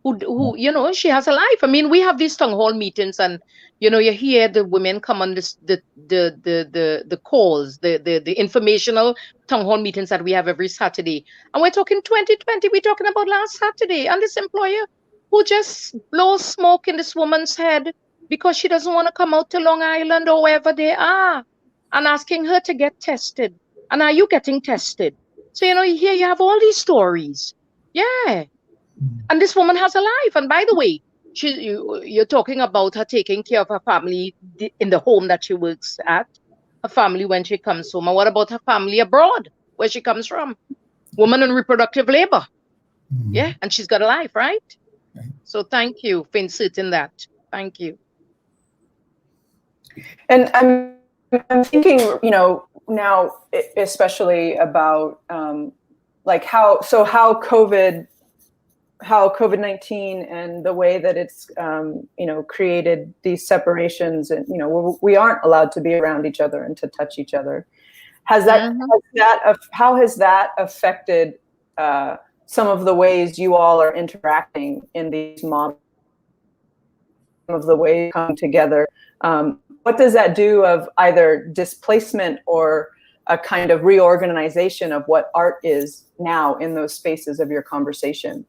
who you know, she has a life. I mean, we have these town hall meetings, and you know, you hear the women come on this, the calls, the informational town hall meetings that we have every Saturday. And we're talking 2020, we're talking about last Saturday, and this employer who just blows smoke in this woman's head because she doesn't want to come out to Long Island or wherever they are, and asking her to get tested. And are you getting tested? So, you know, here you have all these stories. Yeah. And this woman has a life. And by the way, you're talking about her taking care of her family in the home that she works at, her family when she comes home. And what about her family abroad, where she comes from? Woman in reproductive labor. Mm-hmm. Yeah, and she's got a life, right? So thank you for inserting that. Thank you. And I'm thinking, you know, now especially about like how COVID-19 and the way that it's, you know, created these separations, and, you know, we aren't allowed to be around each other and to touch each other. How has that affected some of the ways you all are interacting in these models? of the ways come together. What does that do of either displacement or a kind of reorganization of what art is now in those spaces of your conversation?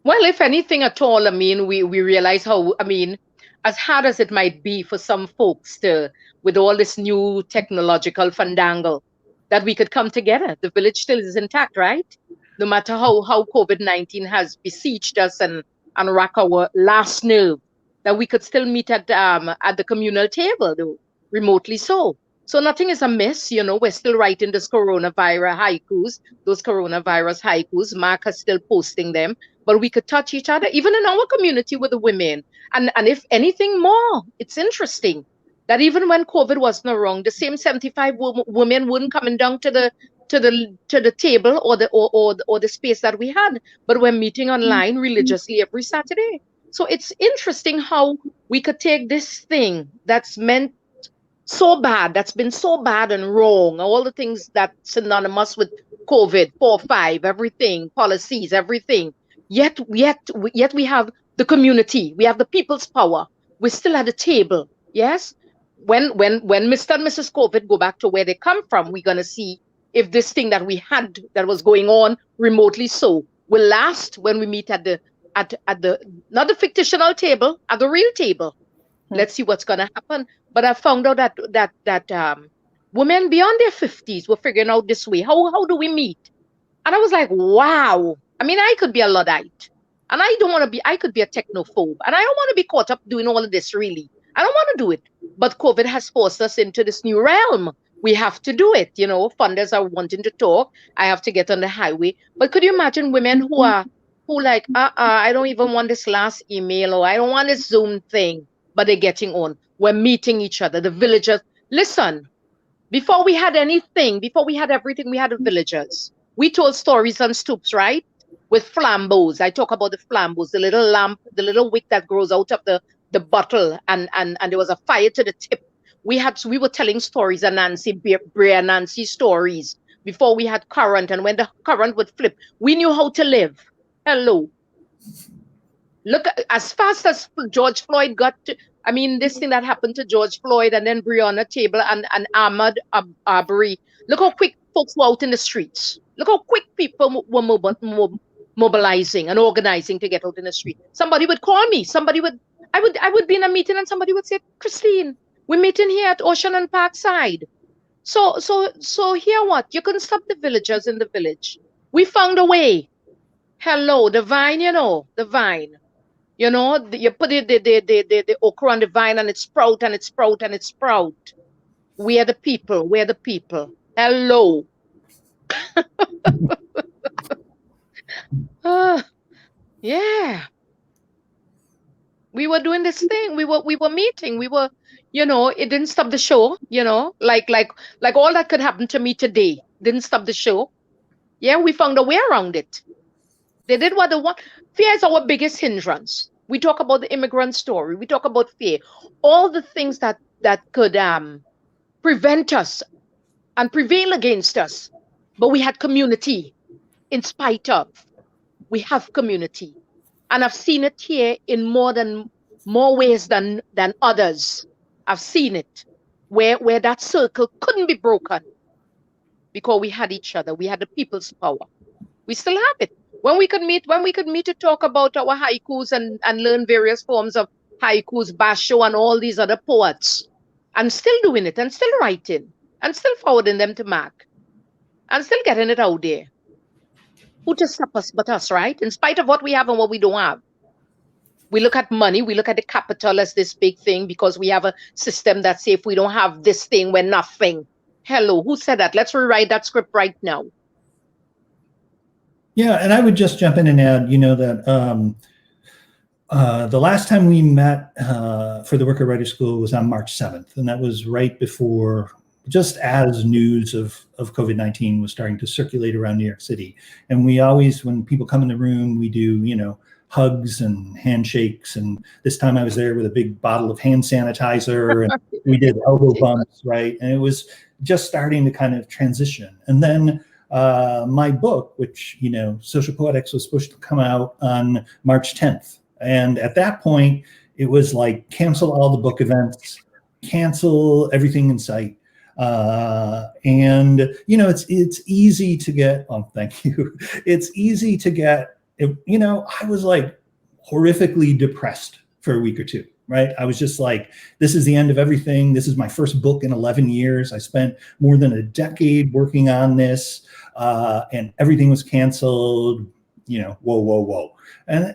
Well, if anything at all, I mean, we realize how, I mean, as hard as it might be for some folks to, with all this new technological fandangle, that we could come together. The village still is intact, right? No matter how COVID-19 has besieged us and racked our last nerve, that we could still meet at the communal table, though, remotely so. So nothing is amiss, you know, we're still writing this coronavirus haikus, those coronavirus haikus. Mark is still posting them, but we could touch each other, even in our community with the women. And if anything more, it's interesting that even when COVID wasn't around, the same 75 women wouldn't coming down to the table or the space that we had, but we're meeting online religiously every Saturday. So it's interesting how we could take this thing that's meant so bad, that's been so bad and wrong, all the things that's synonymous with COVID, 4-5, everything, policies, everything. Yet we have the community, we have the people's power. We're still at the table. Yes. When Mr. and Mrs. COVID go back to where they come from, we're gonna see if this thing that we had that was going on remotely so will last when we meet at the not the fictional table, at the real table. Let's see what's gonna happen. But I found out that women beyond their 50s were figuring out this way. How do we meet? And I was like, wow. I mean, I could be a Luddite, and I don't want to be. I could be a technophobe, and I don't want to be caught up doing all of this. Really, I don't want to do it. But COVID has forced us into this new realm. We have to do it. You know, funders are wanting to talk. I have to get on the highway. But could you imagine women who like, I don't even want this last email, or I don't want this Zoom thing, but they're getting on. We're meeting each other. The villagers. Listen, before we had anything, before we had everything, we had the villagers. We told stories on stoops, right? With flambeaux. I talk about the flambeaux, the little lamp, the little wick that grows out of the bottle, and there was a fire to the tip. We were telling stories, and Nancy stories before we had current, and when the current would flip, we knew how to live. Hello. Look, as fast as George Floyd got to, I mean, this thing that happened to George Floyd and then Breonna Taylor and Ahmaud Arbery, look how quick folks were out in the streets. Look how quick people were mobilizing and organizing to get out in the street. Somebody would call me. I would be in a meeting and somebody would say, Christine, we're meeting here at Ocean and Parkside. So here what? You couldn't stop the villagers in the village. We found a way. Hello, the vine, you know, the vine. You know, you put the okra on the vine and it sprout and it sprout and it sprout. We are the people. We're the people. Hello. Yeah. We were doing this thing. We were meeting. We were, you know, it didn't stop the show, you know, like all that could happen to me today didn't stop the show. Yeah, we found a way around it. They did what they want. Fear is our biggest hindrance. We talk about the immigrant story. We talk about fear. All the things that could prevent us and prevail against us. But we had community in spite of. We have community. And I've seen it here in more ways than others. I've seen it where that circle couldn't be broken because we had each other. We had the people's power. We still have it. When we could meet to talk about our haikus and learn various forms of haikus, basho, and all these other poets, and still doing it, and still writing, and still forwarding them to Mark, and still getting it out there. Who to stop us but us, right? In spite of what we have and what we don't have. We look at money, we look at the capital as this big thing because we have a system that says if we don't have this thing, we're nothing. Hello, who said that? Let's rewrite that script right now. Yeah, and I would just jump in and add, you know, that the last time we met for the Worker Writer School was on March 7th, and that was right before, just as news of COVID-19 was starting to circulate around New York City. And we always, when people come in the room, we do, you know, hugs and handshakes. And this time I was there with a big bottle of hand sanitizer, and we did elbow bumps, right? And it was just starting to kind of transition. And then my book, which, you know, Social Poetics, was supposed to come out on March 10th. And at that point, it was like cancel all the book events, cancel everything in sight. And you know, it's easy to get. Oh, thank you. It's easy to get. You know, I was like horrifically depressed for a week or two. Right, I was just like, this is the end of everything. This is my first book in 11 years. I spent more than a decade working on this, and everything was canceled. You know, whoa, whoa, whoa. And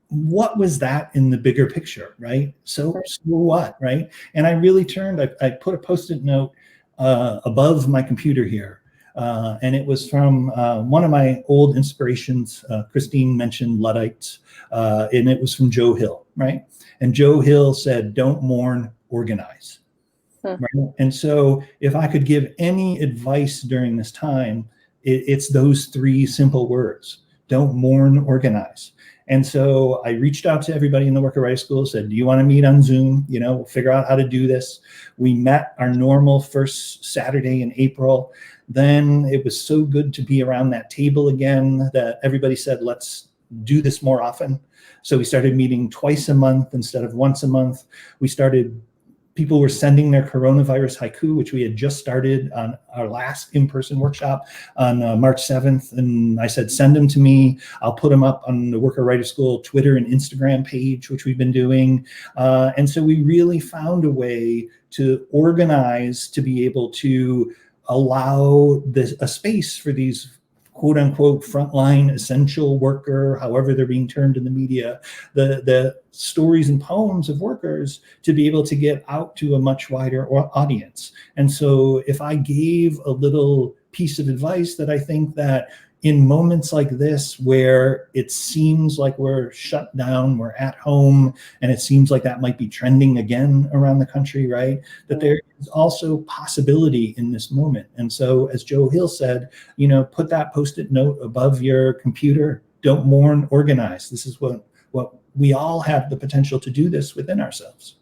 what was that in the bigger picture, right? So what, right? And I really turned. I put a Post-it note above my computer here. And it was from one of my old inspirations. Christine mentioned Luddites, and it was from Joe Hill, right? And Joe Hill said, don't mourn, organize. Right? And so if I could give any advice during this time, it's those three simple words: don't mourn, organize. And so I reached out to everybody in the Worker Writer School, said, do you want to meet on Zoom? You know, figure out how to do this. We met our normal first Saturday in April. Then it was so good to be around that table again that everybody said, let's do this more often. So we started meeting twice a month instead of once a month. People were sending their coronavirus haiku, which we had just started on our last in-person workshop on March 7th. And I said, send them to me. I'll put them up on the Worker Writer School Twitter and Instagram page, which we've been doing. And so we really found a way to organize to be able to allow a space for these quote unquote frontline essential worker, however they're being termed in the media, the stories and poems of workers to be able to get out to a much wider audience. And so if I gave a little piece of advice, that I think that in moments like this, where it seems like we're shut down, we're at home, and it seems like that might be trending again around the country, right? That there is also possibility in this moment. And so, as Joe Hill said, you know, put that Post-it note above your computer. Don't mourn, organize. This is what we all have the potential to do this within ourselves.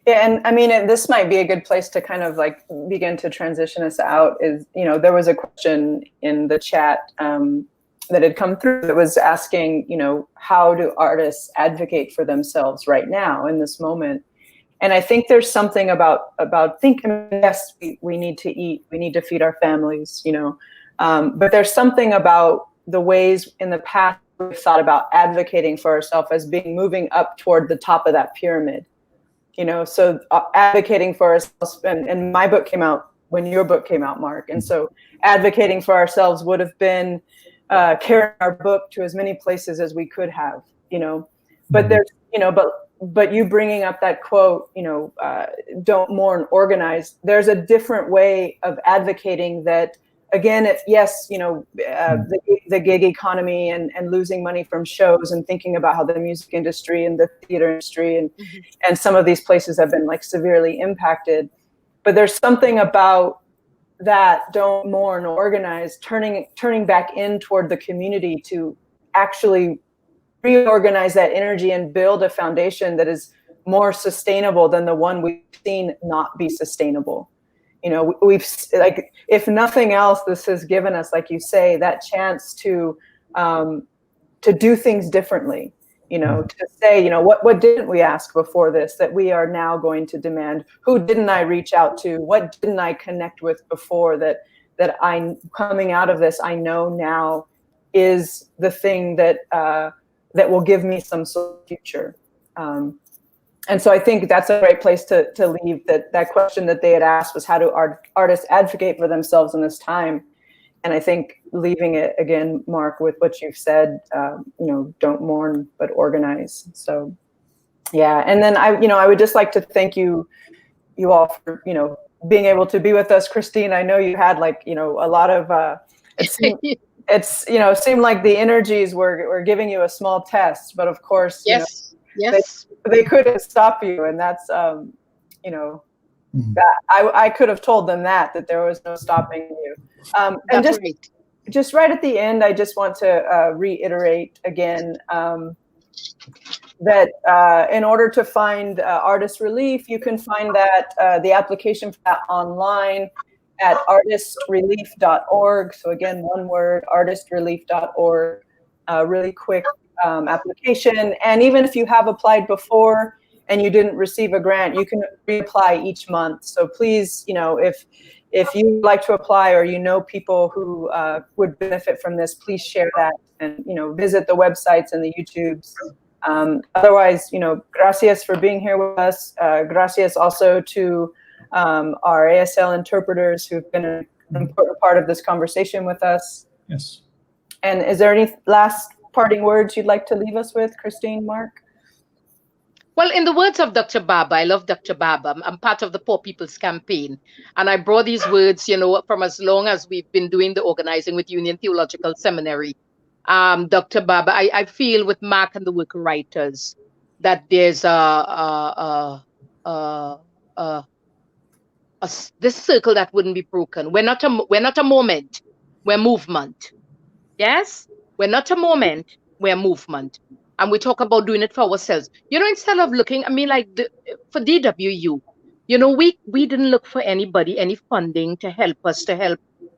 Yeah, and I mean, this might be a good place to kind of like begin to transition us out. Is, you know, there was a question in the chat that had come through that was asking, you know, how do artists advocate for themselves right now in this moment? And I think there's something about thinking, yes, we need to eat, we need to feed our families, you know, but there's something about the ways in the past we've thought about advocating for ourselves as being moving up toward the top of that pyramid. You know, so advocating for ourselves, and my book came out when your book came out, Mark. And so advocating for ourselves would have been carrying our book to as many places as we could have, you know. But there's, you know, but you bringing up that quote, you know, don't mourn, organize. There's a different way of advocating that, again, if yes, you know, the gig economy and losing money from shows, and thinking about how the music industry and the theater industry and some of these places have been like severely impacted. But there's something about that don't mourn, organize, turning back in toward the community to actually reorganize that energy and build a foundation that is more sustainable than the one we've seen not be sustainable. You know, we've, like, if nothing else, this has given us, like you say, that chance to do things differently. You know, to say, you know, what didn't we ask before this that we are now going to demand? Who didn't I reach out to? What didn't I connect with before that I, coming out of this, I know now is the thing that that will give me some sort of future. And so I think that's a great place to leave that question that they had asked was, how do artists advocate for themselves in this time? And I think leaving it again, Mark, with what you've said, you know, don't mourn, but organize. So, yeah. And then I would just like to thank you all for, you know, being able to be with us. Christine, I know you had, like, you know, a lot of, seemed like the energies were giving you a small test, but of course, yes, you know, they couldn't stop you. And that's, you know, that I could have told them that there was no stopping you. And just right at the end, I just want to reiterate again that in order to find Artist Relief, you can find that the application for that online at artistrelief.org. So again, one word, artistrelief.org. Really quick application. And even if you have applied before and you didn't receive a grant, you can reapply each month. So please, if you would like to apply or people who would benefit from this, please share that and visit the websites and the YouTubes. Otherwise, gracias for being here with us. Gracias also to our ASL interpreters who've been an important part of this conversation with us. Yes. And is there any last parting words you'd like to leave us with, Christine, Mark? Well, in the words of Dr. Baba, I love Dr. Baba. I'm part of the Poor People's Campaign. And I brought these words, from as long as we've been doing the organizing with Union Theological Seminary. Dr. Baba, I feel with Mark and the worker writers that there's this circle that wouldn't be broken. We're not a moment, we're movement. Yes? We're not a moment, we're movement. And we talk about doing it for ourselves. Instead of looking, for DWU, we didn't look for anybody, any funding to help us,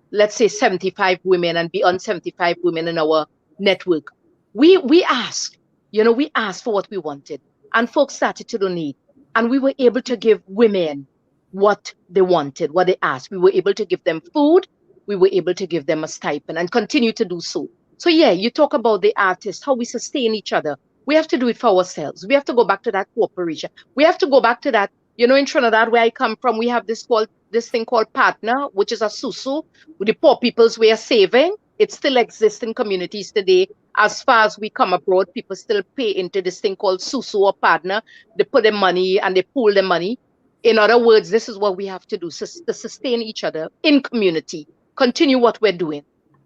let's say 75 women and beyond 75 women in our network. We asked for what we wanted, and folks started to donate. And we were able to give women what they wanted, what they asked. We were able to give them food. We were able to give them a stipend and continue to do so. So yeah, you talk about the artists, how we sustain each other. We have to do it for ourselves. We have to go back to that cooperation. We have to go back to that, in Trinidad where I come from, we have this thing called partner, which is a susu, with the poor people's way of saving. It still exists in communities today. As far as we come abroad, people still pay into this thing called susu or partner. They put their money and they pool their money. In other words, this is what we have to do to sustain each other in community. Continue what we're doing.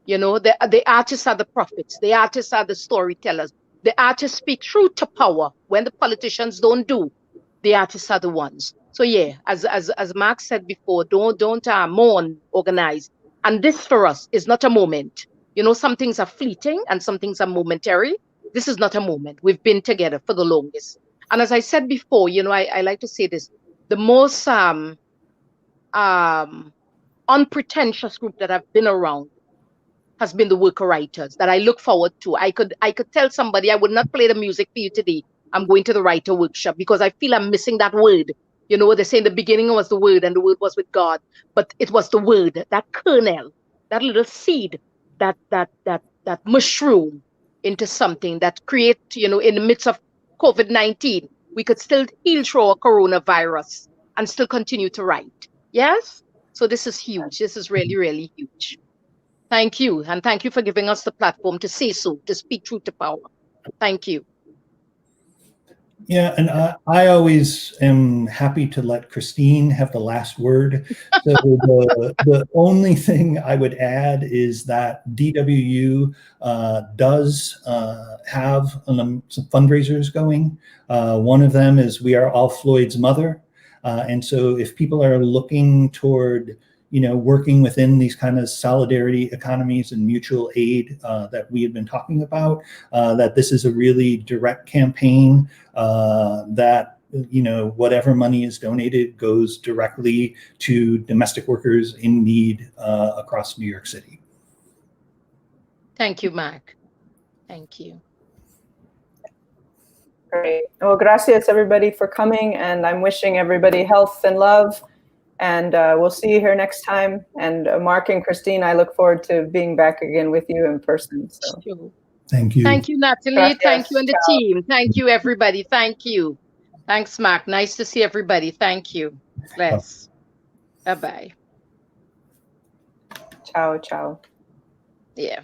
The artists are the prophets. The artists are the storytellers. The artists speak truth to power. When the politicians don't do, the artists are the ones. So yeah, as Mark said before, don't mourn, organize. And this for us is not a moment. Some things are fleeting and some things are momentary. This is not a moment. We've been together for the longest. And as I said before, I like to say this, the most unpretentious group that I've been around has been the worker writers that I look forward to. I could tell somebody I would not play the music for you today. I'm going to the writer workshop because I feel I'm missing that word. They say in the beginning was the word and the word was with God, but it was the word, that kernel, that little seed, that mushroom into something that create, in the midst of COVID-19, we could still heal through a coronavirus and still continue to write. Yes? So this is huge. This is really, really huge. Thank you. And thank you for giving us the platform to say so, to speak truth to power. Thank you. Yeah, and I always am happy to let Christine have the last word. So the only thing I would add is that DWU does have some fundraisers going. One of them is We Are All Floyd's Mother. And so if people are looking toward working within these kind of solidarity economies and mutual aid that we have been talking about, that this is a really direct campaign that, whatever money is donated goes directly to domestic workers in need across New York City. Thank you, Mark. Thank you. Great. Well, gracias everybody for coming, and I'm wishing everybody health and love. And we'll see you here next time. And Mark and Christine, I look forward to being back again with you in person. So. Sure. Thank you. Thank you, Natalie. Gracias. Thank you and the Ciao. team. Thank you, everybody. Thank you. Thanks, Mark. Nice to see everybody. Thank you. Bless. Bye-bye. Ciao, ciao. Yeah.